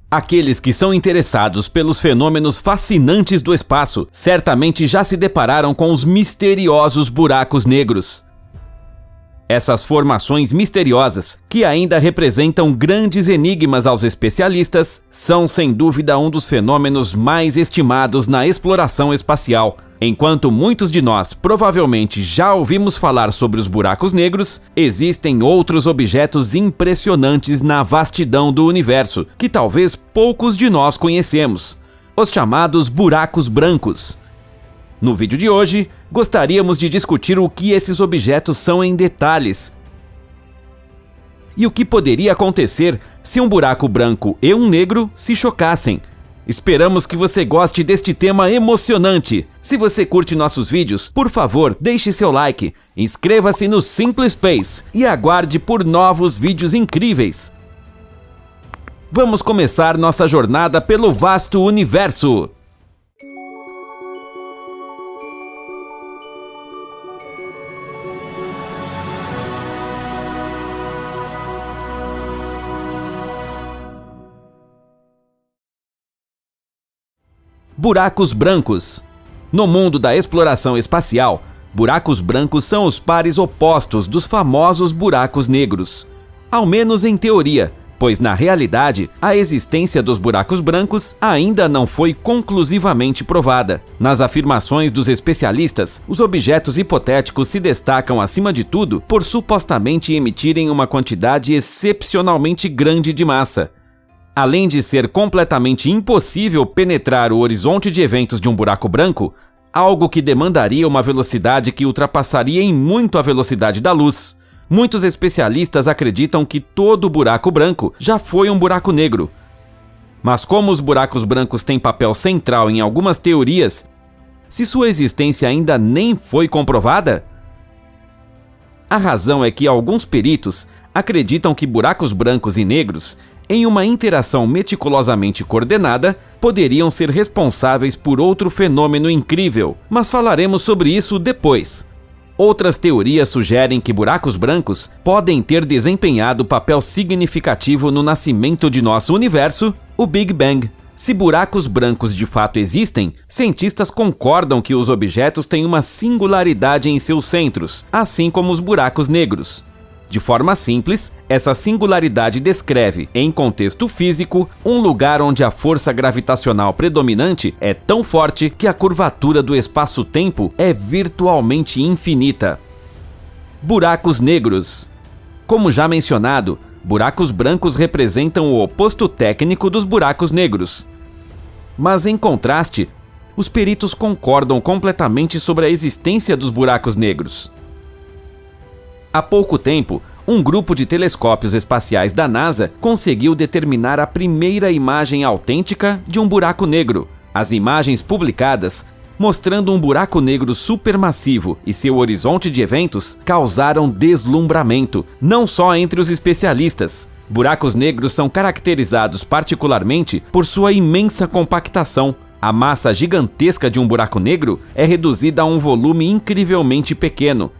Aqueles que são interessados pelos fenômenos fascinantes do espaço certamente já se depararam com os misteriosos buracos negros. Essas formações misteriosas, que ainda representam grandes enigmas aos especialistas, são sem dúvida um dos fenômenos mais estimados na exploração espacial. Enquanto muitos de nós provavelmente já ouvimos falar sobre os buracos negros, existem outros objetos impressionantes na vastidão do universo, que talvez poucos de nós conhecemos: os chamados buracos brancos. No vídeo de hoje, gostaríamos de discutir o que esses objetos são em detalhes e o que poderia acontecer se um buraco branco e um negro se chocassem. Esperamos que você goste deste tema emocionante. Se você curte nossos vídeos, por favor, deixe seu like, inscreva-se no Simple Space e aguarde por novos vídeos incríveis. Vamos começar nossa jornada pelo vasto universo. Buracos brancos. No mundo da exploração espacial, buracos brancos são os pares opostos dos famosos buracos negros. Ao menos em teoria, pois na realidade, a existência dos buracos brancos ainda não foi conclusivamente provada. Nas afirmações dos especialistas, os objetos hipotéticos se destacam acima de tudo por supostamente emitirem uma quantidade excepcionalmente grande de massa. Além de ser completamente impossível penetrar o horizonte de eventos de um buraco branco, algo que demandaria uma velocidade que ultrapassaria em muito a velocidade da luz, muitos especialistas acreditam que todo buraco branco já foi um buraco negro. Mas como os buracos brancos têm papel central em algumas teorias, se sua existência ainda nem foi comprovada? A razão é que alguns peritos acreditam que buracos brancos e negros, em uma interação meticulosamente coordenada, poderiam ser responsáveis por outro fenômeno incrível, mas falaremos sobre isso depois. Outras teorias sugerem que buracos brancos podem ter desempenhado papel significativo no nascimento de nosso universo, o Big Bang. Se buracos brancos de fato existem, cientistas concordam que os objetos têm uma singularidade em seus centros, assim como os buracos negros. De forma simples, essa singularidade descreve, em contexto físico, um lugar onde a força gravitacional predominante é tão forte que a curvatura do espaço-tempo é virtualmente infinita. Buracos negros. Como já mencionado, buracos brancos representam o oposto técnico dos buracos negros. Mas, em contraste, os peritos concordam completamente sobre a existência dos buracos negros. Há pouco tempo, um grupo de telescópios espaciais da NASA conseguiu determinar a primeira imagem autêntica de um buraco negro. As imagens publicadas, mostrando um buraco negro supermassivo e seu horizonte de eventos, causaram deslumbramento, não só entre os especialistas. Buracos negros são caracterizados particularmente por sua imensa compactação. A massa gigantesca de um buraco negro é reduzida a um volume incrivelmente pequeno,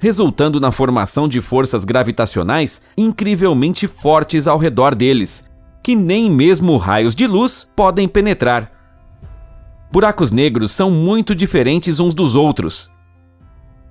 resultando na formação de forças gravitacionais incrivelmente fortes ao redor deles, que nem mesmo raios de luz podem penetrar. Buracos negros são muito diferentes uns dos outros.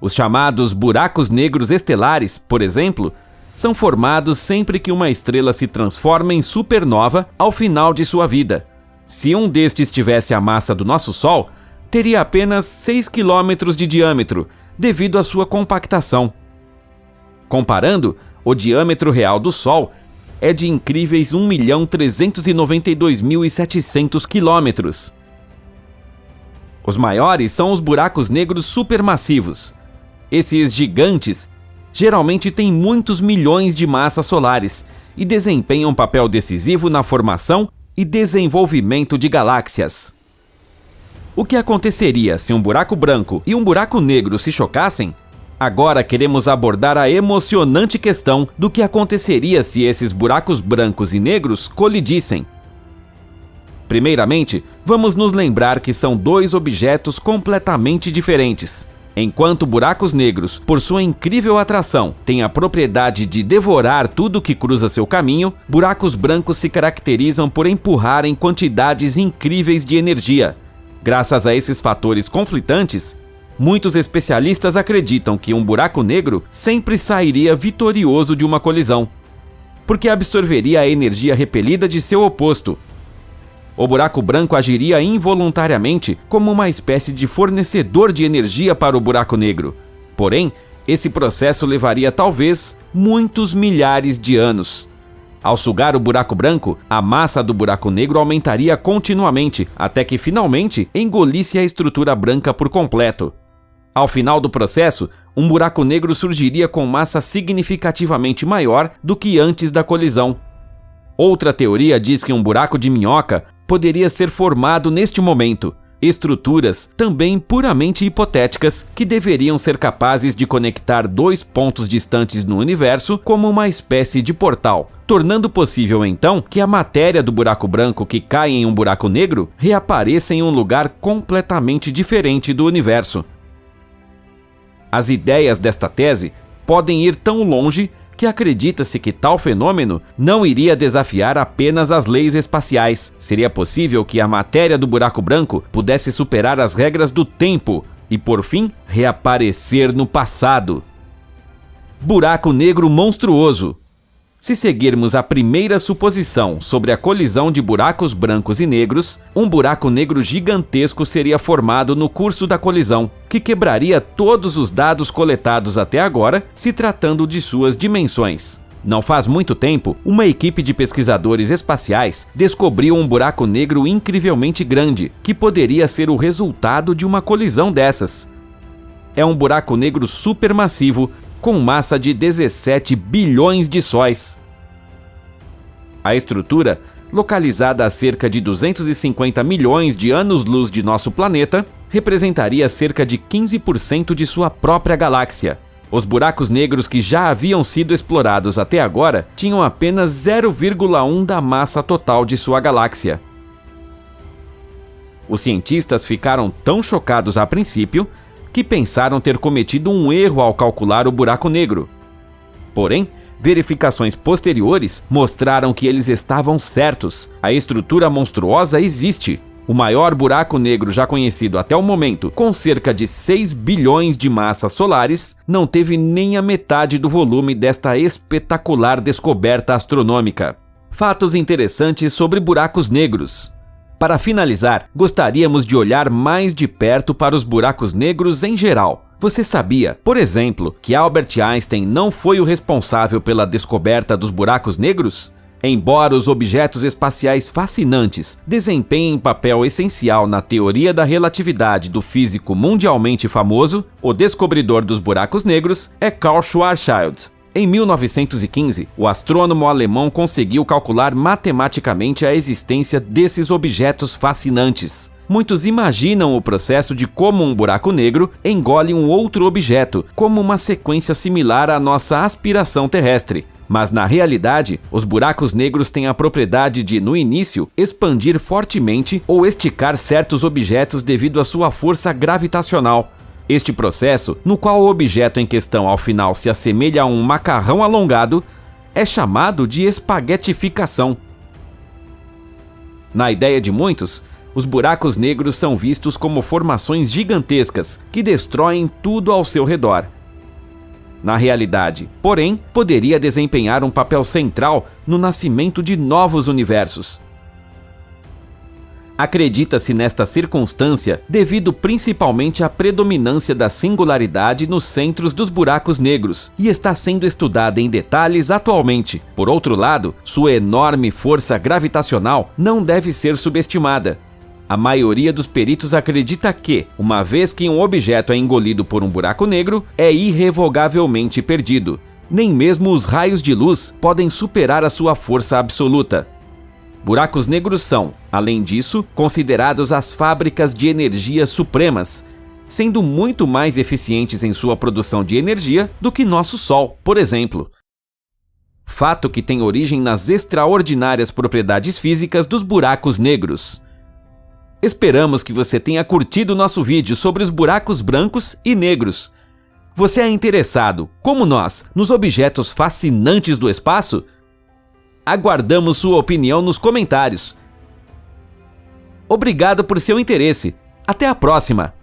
Os chamados buracos negros estelares, por exemplo, são formados sempre que uma estrela se transforma em supernova ao final de sua vida. Se um destes tivesse a massa do nosso Sol, teria apenas 6 km de diâmetro, devido à sua compactação. Comparando, o diâmetro real do Sol é de incríveis 1.392.700 km. Os maiores são os buracos negros supermassivos. Esses gigantes geralmente têm muitos milhões de massas solares e desempenham um papel decisivo na formação e desenvolvimento de galáxias. O que aconteceria se um buraco branco e um buraco negro se chocassem? Agora queremos abordar a emocionante questão do que aconteceria se esses buracos brancos e negros colidissem. Primeiramente, vamos nos lembrar que são dois objetos completamente diferentes. Enquanto buracos negros, por sua incrível atração, têm a propriedade de devorar tudo que cruza seu caminho, buracos brancos se caracterizam por empurrarem quantidades incríveis de energia. Graças a esses fatores conflitantes, muitos especialistas acreditam que um buraco negro sempre sairia vitorioso de uma colisão, porque absorveria a energia repelida de seu oposto. O buraco branco agiria involuntariamente como uma espécie de fornecedor de energia para o buraco negro. Porém, esse processo levaria talvez muitos milhares de anos. Ao sugar o buraco branco, a massa do buraco negro aumentaria continuamente, até que finalmente engolisse a estrutura branca por completo. Ao final do processo, um buraco negro surgiria com massa significativamente maior do que antes da colisão. Outra teoria diz que um buraco de minhoca poderia ser formado neste momento, estruturas também puramente hipotéticas que deveriam ser capazes de conectar dois pontos distantes no universo como uma espécie de portal, tornando possível então que a matéria do buraco branco que cai em um buraco negro reapareça em um lugar completamente diferente do universo. As ideias desta tese podem ir tão longe que acredita-se que tal fenômeno não iria desafiar apenas as leis espaciais. Seria possível que a matéria do buraco branco pudesse superar as regras do tempo e, por fim, reaparecer no passado. Buraco negro monstruoso. Se seguirmos a primeira suposição sobre a colisão de buracos brancos e negros, um buraco negro gigantesco seria formado no curso da colisão, que quebraria todos os dados coletados até agora, se tratando de suas dimensões. Não faz muito tempo, uma equipe de pesquisadores espaciais descobriu um buraco negro incrivelmente grande, que poderia ser o resultado de uma colisão dessas. É um buraco negro supermassivo, com massa de 17 bilhões de sóis. A estrutura, localizada a cerca de 250 milhões de anos-luz de nosso planeta, representaria cerca de 15% de sua própria galáxia. Os buracos negros que já haviam sido explorados até agora tinham apenas 0,1 da massa total de sua galáxia. Os cientistas ficaram tão chocados a princípio que pensaram ter cometido um erro ao calcular o buraco negro. Porém, verificações posteriores mostraram que eles estavam certos. A estrutura monstruosa existe. O maior buraco negro já conhecido até o momento, com cerca de 6 bilhões de massas solares, não teve nem a metade do volume desta espetacular descoberta astronômica. Fatos interessantes sobre buracos negros. Para finalizar, gostaríamos de olhar mais de perto para os buracos negros em geral. Você sabia, por exemplo, que Albert Einstein não foi o responsável pela descoberta dos buracos negros? Embora os objetos espaciais fascinantes desempenhem papel essencial na teoria da relatividade do físico mundialmente famoso, o descobridor dos buracos negros é Karl Schwarzschild. Em 1915, o astrônomo alemão conseguiu calcular matematicamente a existência desses objetos fascinantes. Muitos imaginam o processo de como um buraco negro engole um outro objeto, como uma sequência similar à nossa aspiração terrestre. Mas na realidade, os buracos negros têm a propriedade de, no início, expandir fortemente ou esticar certos objetos devido à sua força gravitacional. Este processo, no qual o objeto em questão ao final se assemelha a um macarrão alongado, é chamado de espaguetificação. Na ideia de muitos, os buracos negros são vistos como formações gigantescas que destroem tudo ao seu redor. Na realidade, porém, poderia desempenhar um papel central no nascimento de novos universos. Acredita-se nesta circunstância devido principalmente à predominância da singularidade nos centros dos buracos negros e está sendo estudada em detalhes atualmente. Por outro lado, sua enorme força gravitacional não deve ser subestimada. A maioria dos peritos acredita que, uma vez que um objeto é engolido por um buraco negro, é irrevogavelmente perdido. Nem mesmo os raios de luz podem superar a sua força absoluta. Buracos negros são, além disso, considerados as fábricas de energia supremas, sendo muito mais eficientes em sua produção de energia do que nosso Sol, por exemplo. Fato que tem origem nas extraordinárias propriedades físicas dos buracos negros. Esperamos que você tenha curtido nosso vídeo sobre os buracos brancos e negros. Você é interessado, como nós, nos objetos fascinantes do espaço? Aguardamos sua opinião nos comentários. Obrigado por seu interesse. Até a próxima!